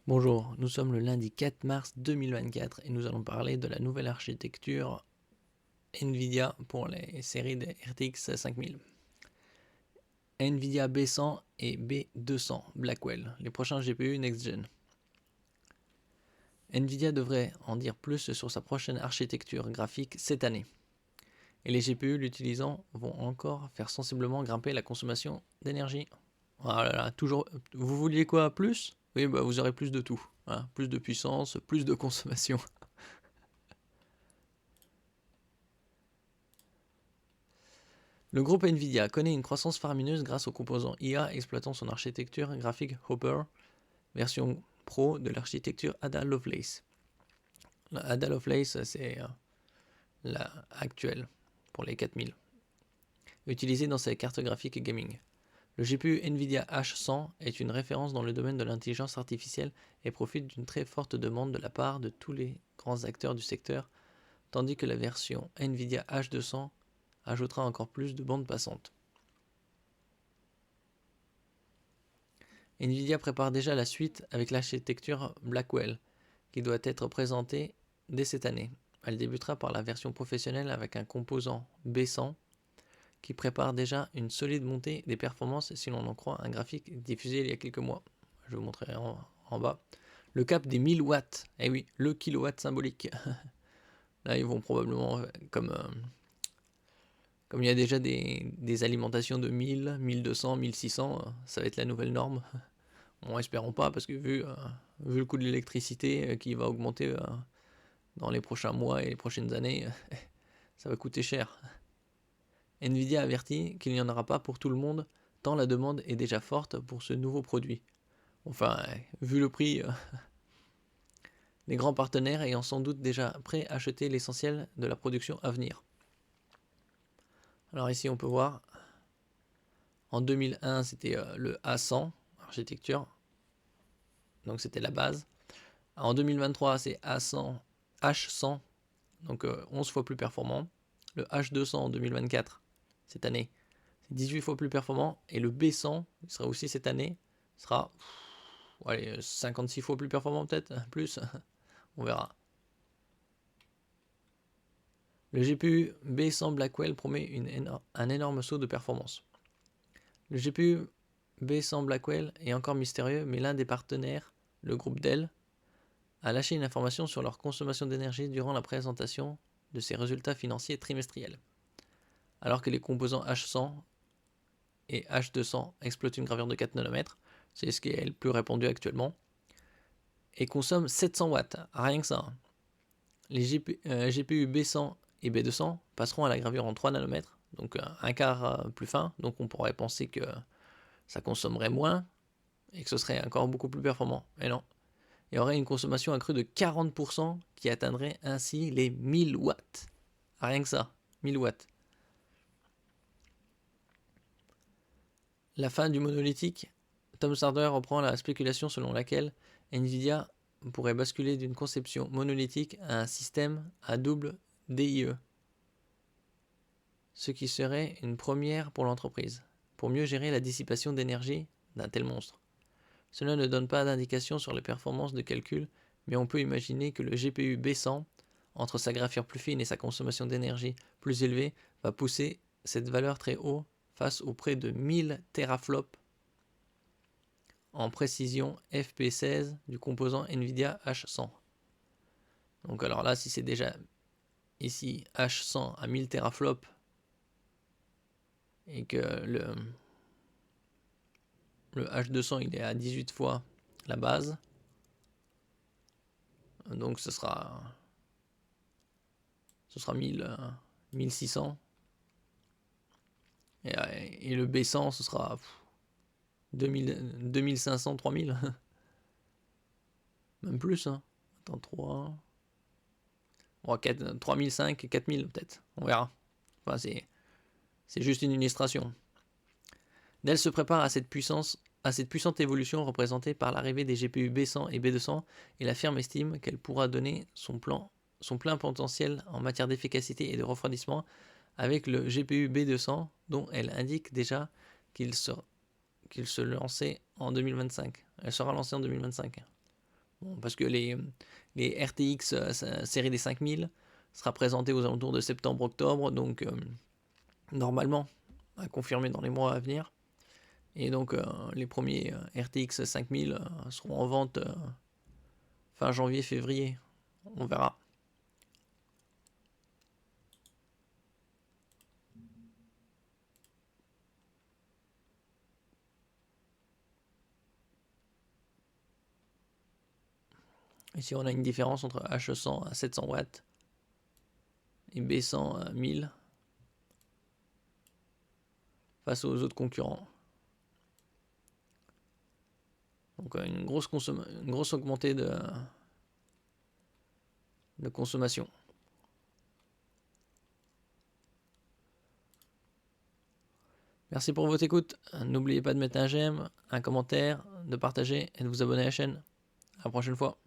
Bonjour, nous sommes le lundi 4 mars 2024 et nous allons parler de la nouvelle architecture NVIDIA pour les séries de RTX 5000. NVIDIA B100 et B200 Blackwell, les prochains GPU next-gen. NVIDIA devrait en dire plus sur sa prochaine architecture graphique cette année. Et les GPU l'utilisant vont encore faire sensiblement grimper la consommation d'énergie. Voilà, toujours. Vous vouliez quoi, plus? Oui, bah vous aurez plus de tout. Voilà, plus de puissance, plus de consommation. Le groupe Nvidia connaît une croissance faramineuse grâce aux composants IA exploitant son architecture graphique Hopper, version pro de l'architecture Ada Lovelace. Ada Lovelace, c'est la actuelle pour les 4000, utilisée dans ses cartes graphiques gaming. Le GPU Nvidia H100 est une référence dans le domaine de l'intelligence artificielle et profite d'une très forte demande de la part de tous les grands acteurs du secteur, tandis que la version Nvidia H200 ajoutera encore plus de bandes passantes. Nvidia prépare déjà la suite avec l'architecture Blackwell, qui doit être présentée dès cette année. Elle débutera par la version professionnelle avec un composant B100 qui prépare déjà une solide montée des performances si l'on en croit un graphique diffusé il y a quelques mois. Je vous montrerai en bas. Le cap des 1000 watts, eh oui, le kilowatt symbolique. Là, ils vont probablement, comme il y a déjà des alimentations de 1000, 1200, 1600, ça va être la nouvelle norme. Bon, espérons pas, parce que vu le coût de l'électricité qui va augmenter dans les prochains mois et les prochaines années, ça va coûter cher. Nvidia avertit qu'il n'y en aura pas pour tout le monde, tant la demande est déjà forte pour ce nouveau produit. Enfin, vu le prix, les grands partenaires ayant sans doute déjà préacheté l'essentiel de la production à venir. Alors ici on peut voir, en 2001 c'était le A100, architecture, donc c'était la base. En 2023 c'est A100, H100, donc 11 fois plus performant. Le H200 en 2024, cette année, c'est 18 fois plus performant. Et le B100, qui sera aussi cette année, sera 56 fois plus performant peut-être, plus, on verra. Le GPU B100 Blackwell promet un énorme saut de performance. Le GPU B100 Blackwell est encore mystérieux, mais l'un des partenaires, le groupe Dell, a lâché une information sur leur consommation d'énergie durant la présentation de ses résultats financiers trimestriels. Alors que les composants H100 et H200 exploitent une gravure de 4 nanomètres, c'est ce qui est le plus répandu actuellement, et consomment 700 watts, rien que ça. Les GPU B100 et B200 passeront à la gravure en 3 nanomètres, donc un quart plus fin, donc on pourrait penser que ça consommerait moins et que ce serait encore beaucoup plus performant. Mais non, il y aurait une consommation accrue de 40% qui atteindrait ainsi les 1000 watts. Rien que ça, 1000 watts. La fin du monolithique. Tom Sardner reprend la spéculation selon laquelle Nvidia pourrait basculer d'une conception monolithique à un système à double DIE, ce qui serait une première pour l'entreprise, pour mieux gérer la dissipation d'énergie d'un tel monstre. Cela ne donne pas d'indication sur les performances de calcul, mais on peut imaginer que le GPU B100, entre sa gravure plus fine et sa consommation d'énergie plus élevée, va pousser cette valeur très haut face aux près de 1000 teraflops en précision FP16 du composant NVIDIA H100. Donc alors là, si c'est déjà ici H100 à 1000 teraflops et que le H200 il est à 18 fois la base, donc ce sera 1600. Et le B100 ce sera 2500, 3000. Même plus. Hein. Attends, 3. Bon, 3005, 4000 peut-être. On verra. Enfin, c'est juste une illustration. Dell se prépare à cette puissante évolution représentée par l'arrivée des GPU B100 et B200 et la firme estime qu'elle pourra donner son plein potentiel en matière d'efficacité et de refroidissement avec le GPU B200 dont elle indique déjà qu'il se lançait en 2025. Elle sera lancée en 2025. Bon, parce que les RTX série des 5000 sera présenté aux alentours de septembre-octobre, donc normalement à confirmer dans les mois à venir. Et donc les premiers RTX 5000 seront en vente fin janvier-février. On verra. Ici on a une différence entre H100 à 700 watts et B100 à 1000 face aux autres concurrents. Donc une grosse augmentée de consommation. Merci pour votre écoute. N'oubliez pas de mettre un j'aime, un commentaire, de partager et de vous abonner à la chaîne. À la prochaine fois.